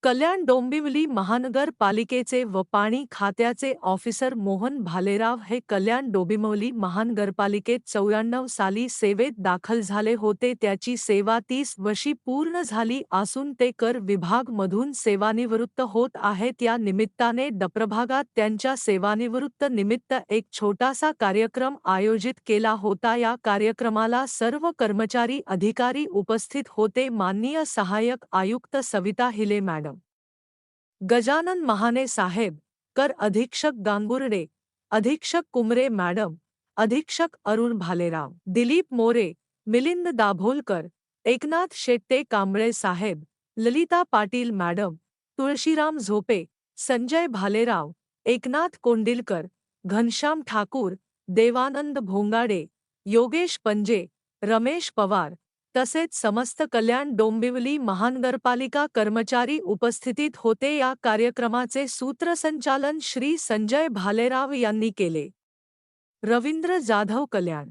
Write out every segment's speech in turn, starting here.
कल्याण डोंबिवली महानगरपालिकेचे व पाणी खात्याचे ऑफिसर मोहन भालेराव हे कल्याण डोंबिवली महानगरपालिकेत 94 साली सेवेत दाखल झाले होते। त्याची सेवा 30 वर्षी पूर्ण झाली असून ते कर विभाग मधून सेवानिवृत्त होत आहेत। या निमित्ताने प्रभागात त्यांच्या सेवानिवृत्त निमित्त एक छोटासा कार्यक्रम आयोजित केला होता। या कार्यक्रमाला सर्व कर्मचारी अधिकारी उपस्थित होते। माननीय सहाय्यक आयुक्त सविता हिले मॅडम, गजानन महाने साहेब, कर अधीक्षक गांगुर्डे, अधीक्षक कुमरे मॅडम, अधीक्षक अरुण भालेराव, दिलीप मोरे, मिलिंद दाभोलकर, एकनाथ शेट्टे कांबळे साहेब, ललिता पाटील मॅडम, तुळशीराम झोपे, संजय भालेराव, एकनाथ कोंडिलकर, घनश्याम ठाकूर, देवानंद भोंगाडे, योगेश पंजे, रमेश पवार तसेच समस्त कल्याण डोंबिवली महानगरपालिका कर्मचारी उपस्थित होते। या कार्यक्रमाचे सूत्रसंचालन श्री संजय भालेराव यांनी केले। रवींद्र जाधव, कल्याण।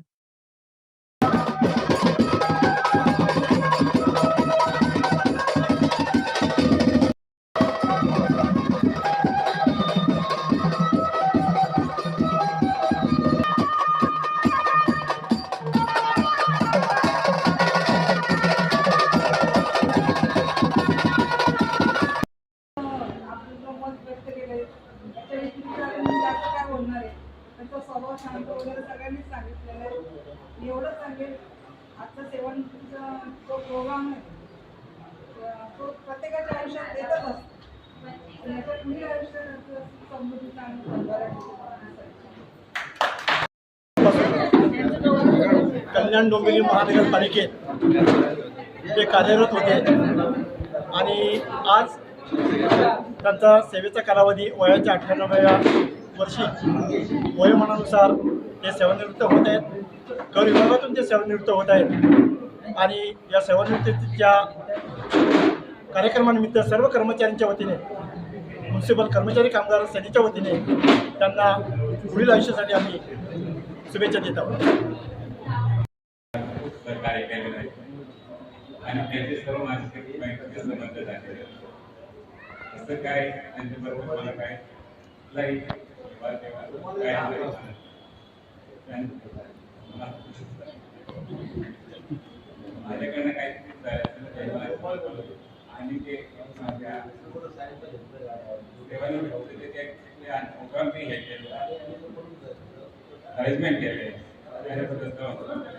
स्वभाव शांत वगैरे सगळ्यांनीच सांगितलेलं आहे। मी एवढंच सांगेन, आजचा सेवनचा जो प्रोग्राम आहे तो प्रत्येकाच्या आयुष्यात येतच असतो। याच्या पुढील आयुष्यात समृद्धीचा कल्याण डोंबिवली महानगरपालिकेत ते कार्यरत होते आणि आज त्यांचा सेवेचा कालावधी वयाच्या 98व्या वर्षी वयोमानानुसार ते सेवानिवृत्त होत आहेत। कर विभागातून ते सेवानिवृत्त होत आहेत आणि या सेवानिवृत्तीच्या कार्यक्रमानिमित्त सर्व कर्मचाऱ्यांच्या वतीने, म्युनिसिपल कर्मचारी कामगार सेनेच्या वतीने त्यांना पुढील आयुष्यासाठी आम्ही शुभेच्छा देत आहोत। सहकार्य केलेलं आहे आणि त्याचे सर्व माझ्यासाठी बँकेचे संबंध झालेले असं काय त्यांच्याबरोबर मला काय लाईट माझ्याकडनं काय आणि ते माझ्या प्रोग्राम हे केलेलं अरेंजमेंट केले त्याबद्दल